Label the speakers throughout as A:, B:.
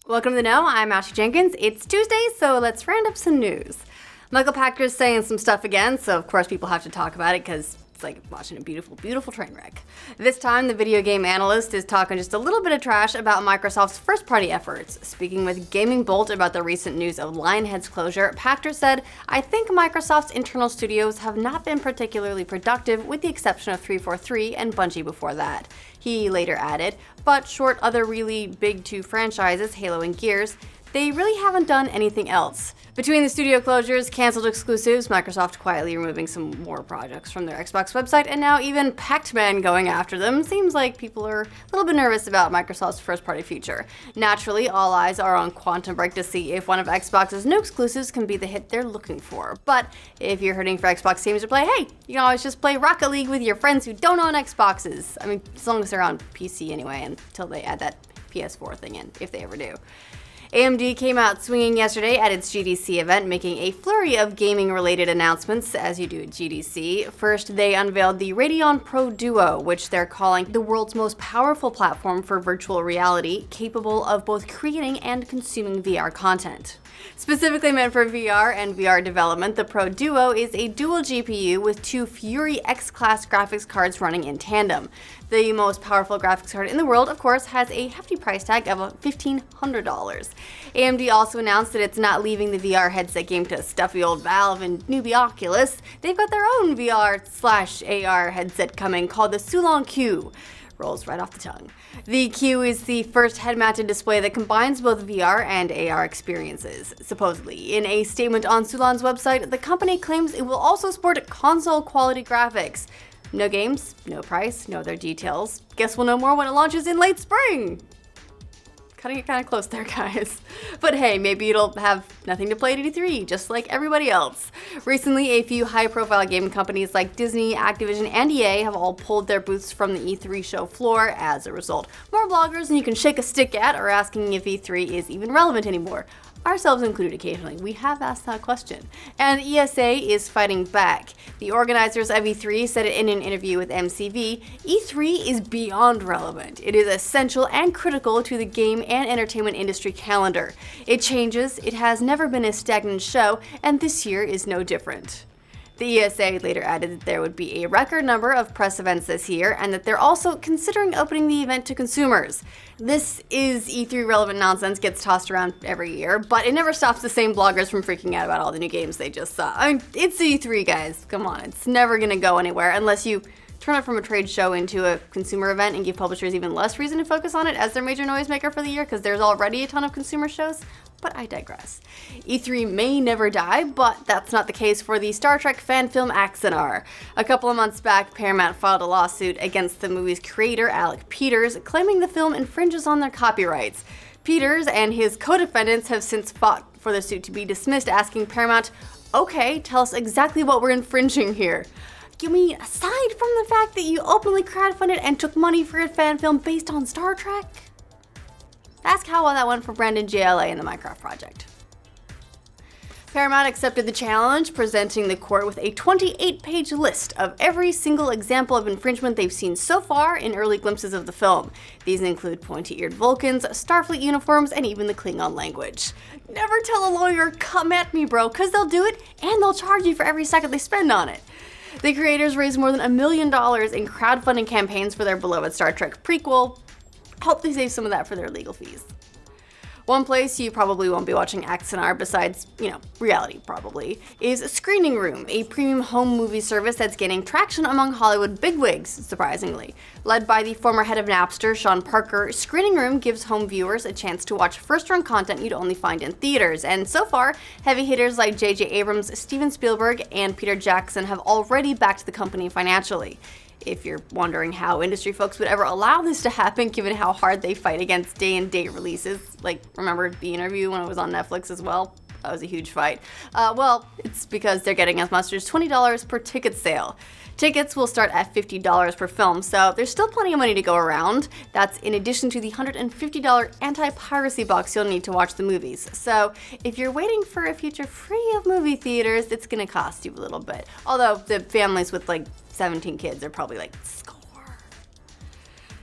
A: Welcome to the Know. I'm Jenkins. It's Tuesday, so let's round up some news. Michael Pachter's saying some stuff again, so of course people have to talk about it because it's like watching a beautiful, beautiful train wreck. This time, the video game analyst is talking just a little bit of trash about Microsoft's first-party efforts. Speaking with Gaming Bolt about the recent news of Lionhead's closure, Pachter said, "I think Microsoft's internal studios have not been particularly productive with the exception of 343 and Bungie before that." He later added, "But short other really big two franchises, Halo and Gears, they really haven't done anything else." Between the studio closures, canceled exclusives, Microsoft quietly removing some more projects from their Xbox website, and now even Pac-Man going after them, seems like people are a little bit nervous about Microsoft's first-party future. Naturally, all eyes are on Quantum Break to see if one of Xbox's new exclusives can be the hit they're looking for. But if you're hurting for Xbox games to play, hey, you can always just play Rocket League with your friends who don't own Xboxes. I mean, as long as they're on PC anyway, until they add that PS4 thing in, if they ever do. AMD came out swinging yesterday at its GDC event, making a flurry of gaming-related announcements, as you do at GDC. First, they unveiled the Radeon Pro Duo, which they're calling the world's most powerful platform for virtual reality, capable of both creating and consuming VR content. Specifically meant for VR and VR development, the Pro Duo is a dual GPU with two Fury X-class graphics cards running in tandem. The most powerful graphics card in the world, of course, has a hefty price tag of $1,500. AMD also announced that it's not leaving the VR headset game to stuffy old Valve and newbie Oculus. They've got their own VR/AR headset coming called the Sulong Q. Rolls right off the tongue. The Q is the first head-mounted display that combines both VR and AR experiences, supposedly. In a statement on Sulong's website, the company claims it will also sport console-quality graphics. No games, no price, no other details. Guess we'll know more when it launches in late spring. Cutting it kind of close there, guys. But hey, maybe it'll have nothing to play at E3, just like everybody else. Recently, a few high-profile gaming companies like Disney, Activision, and EA have all pulled their booths from the E3 show floor as a result. More bloggers than you can shake a stick at are asking if E3 is even relevant anymore. Ourselves included occasionally, we have asked that question. And ESA is fighting back. The organizers of E3 said in an interview with MCV, E3 is beyond relevant. It is essential and critical to the game and entertainment industry calendar. It changes, it has never been a stagnant show, and this year is no different. The ESA later added that there would be a record number of press events this year and that they're also considering opening the event to consumers. This is E3 relevant nonsense, gets tossed around every year, but it never stops the same bloggers from freaking out about all the new games they just saw. I mean, it's E3, guys. Come on, it's never gonna go anywhere unless you turn it from a trade show into a consumer event and give publishers even less reason to focus on it as their major noisemaker for the year because there's already a ton of consumer shows. But I digress. E3 may never die, but that's not the case for the Star Trek fan film Axanar. A couple of months back, Paramount filed a lawsuit against the movie's creator, Alec Peters, claiming the film infringes on their copyrights. Peters and his co-defendants have since fought for the suit to be dismissed, asking Paramount, "Okay, tell us exactly what we're infringing here." You mean, aside from the fact that you openly crowdfunded and took money for a fan film based on Star Trek? Ask how well that went for Brandon JLA in the Minecraft project. Paramount accepted the challenge, presenting the court with a 28-page list of every single example of infringement they've seen so far in early glimpses of the film. These include pointy-eared Vulcans, Starfleet uniforms, and even the Klingon language. Never tell a lawyer, "Come at me, bro," because they'll do it, and they'll charge you for every second they spend on it. The creators raised more than $1 million in crowdfunding campaigns for their beloved Star Trek prequel. Hope they save some of that for their legal fees. One place you probably won't be watching Axanar besides, reality probably, is Screening Room, a premium home movie service that's gaining traction among Hollywood bigwigs, surprisingly. Led by the former head of Napster, Sean Parker, Screening Room gives home viewers a chance to watch first-run content you'd only find in theaters, and so far, heavy hitters like J.J. Abrams, Steven Spielberg, and Peter Jackson have already backed the company financially. If you're wondering how industry folks would ever allow this to happen, given how hard they fight against day-and-date releases, like, remember The Interview when it was on Netflix as well? That was a huge fight. Well, it's because they're getting as much as $20 per ticket sale. Tickets will start at $50 per film, so there's still plenty of money to go around. That's in addition to the $150 anti-piracy box you'll need to watch the movies. So if you're waiting for a future free of movie theaters, it's gonna cost you a little bit. Although the families with 17 kids are probably score.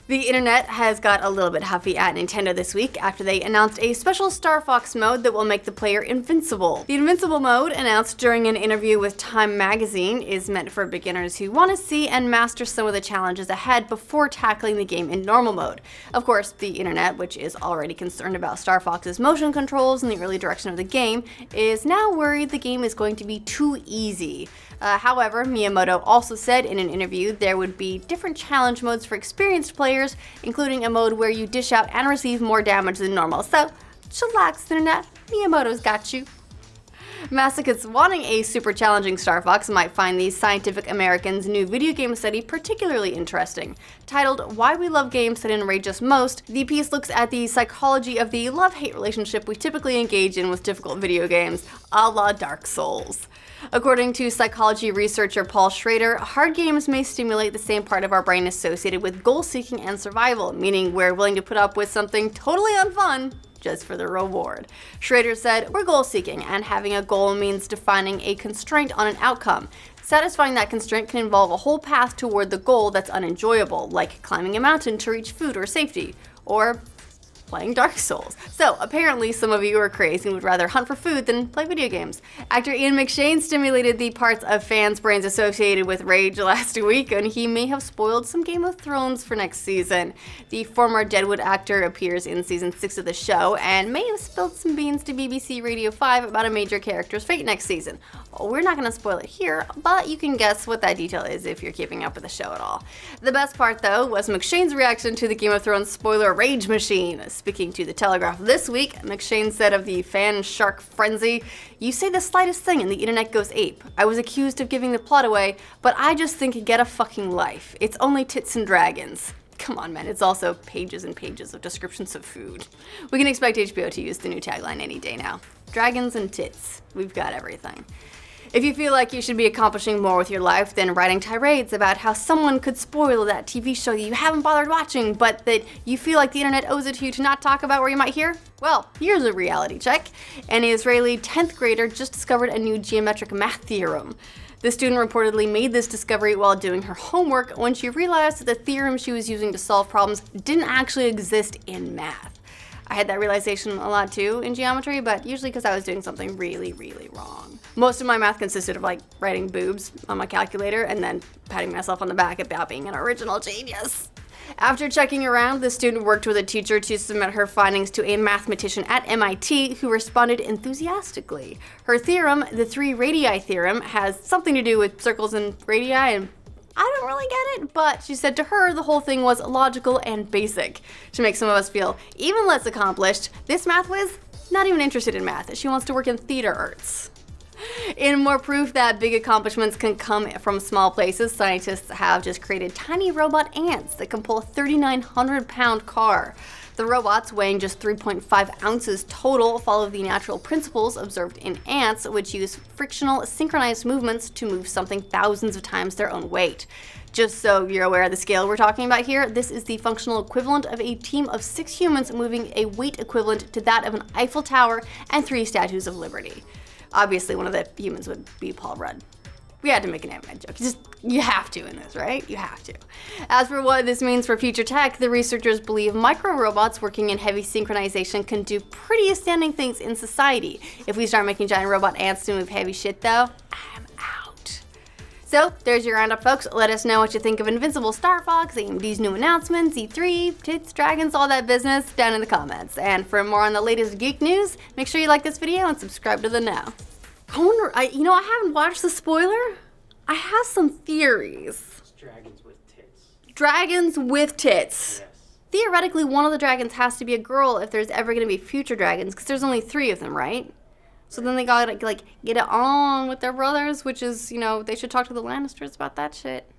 A: The internet has got a little bit huffy at Nintendo this week after they announced a special Star Fox mode that will make the player invincible. The invincible mode, announced during an interview with Time magazine, is meant for beginners who want to see and master some of the challenges ahead before tackling the game in normal mode. Of course, the internet, which is already concerned about Star Fox's motion controls and the early direction of the game, is now worried the game is going to be too easy. However, Miyamoto also said in an interview there would be different challenge modes for experienced players, including a mode where you dish out and receive more damage than normal. So, chillax, internet. Miyamoto's got you. Masochists wanting a super challenging Star Fox might find the Scientific American's new video game study particularly interesting. Titled Why We Love Games That Enrage Us Most, the piece looks at the psychology of the love-hate relationship we typically engage in with difficult video games, a la Dark Souls. According to psychology researcher Paul Schrader, hard games may stimulate the same part of our brain associated with goal-seeking and survival, meaning we're willing to put up with something totally unfun just for the reward. Schrader said, "We're goal-seeking, and having a goal means defining a constraint on an outcome. Satisfying that constraint can involve a whole path toward the goal that's unenjoyable, like climbing a mountain to reach food or safety, or playing Dark Souls." So apparently some of you are crazy and would rather hunt for food than play video games. Actor Ian McShane stimulated the parts of fans' brains associated with rage last week, and he may have spoiled some Game of Thrones for next season. The former Deadwood actor appears in season 6 of the show and may have spilled some beans to BBC Radio 5 about a major character's fate next season. We're not going to spoil it here, but you can guess what that detail is if you're keeping up with the show at all. The best part, though, was McShane's reaction to the Game of Thrones spoiler rage machine. Speaking to The Telegraph this week, McShane said of the fan shark frenzy, "You say the slightest thing and the internet goes ape. I was accused of giving the plot away, but I just think get a fucking life. It's only tits and dragons." Come on, man, it's also pages and pages of descriptions of food. We can expect HBO to use the new tagline any day now. Dragons and tits. We've got everything. If you feel like you should be accomplishing more with your life than writing tirades about how someone could spoil that TV show that you haven't bothered watching, but that you feel like the internet owes it to you to not talk about where you might hear, well, here's a reality check. An Israeli 10th grader just discovered a new geometric math theorem. The student reportedly made this discovery while doing her homework when she realized that the theorem she was using to solve problems didn't actually exist in math. I had that realization a lot too in geometry, but usually because I was doing something really, really wrong. Most of my math consisted of writing boobs on my calculator and then patting myself on the back about being an original genius. After checking around, the student worked with a teacher to submit her findings to a mathematician at MIT who responded enthusiastically. Her theorem, the 3 radii theorem, has something to do with circles and radii, and I don't really get it, but she said to her the whole thing was logical and basic. To make some of us feel even less accomplished, this math whiz, not even interested in math. She wants to work in theater arts. In more proof that big accomplishments can come from small places, scientists have just created tiny robot ants that can pull a 3,900-pound car. The robots, weighing just 3.5 ounces total, follow the natural principles observed in ants, which use frictional, synchronized movements to move something thousands of times their own weight. Just so you're aware of the scale we're talking about here, this is the functional equivalent of a team of 6 humans moving a weight equivalent to that of an Eiffel Tower and 3 Statues of Liberty. Obviously, one of the humans would be Paul Rudd. We had to make an Ant-Man joke. You have to in this, right? You have to. As for what this means for future tech, the researchers believe micro-robots working in heavy synchronization can do pretty outstanding things in society. If we start making giant robot ants to move heavy shit, though, I'm out. So, there's your roundup, folks. Let us know what you think of Invincible Star Fox, AMD's new announcements, E3, tits, dragons, all that business down in the comments. And for more on the latest geek news, make sure you like this video and subscribe to the Now. I wonder, I haven't watched the spoiler. I have some theories.
B: It's dragons with tits.
A: Dragons with tits.
B: Yes.
A: Theoretically, one of the dragons has to be a girl if there's ever going to be future dragons, because there's only 3 of them, right? So then they gotta, get it on with their brothers, which is, they should talk to the Lannisters about that shit.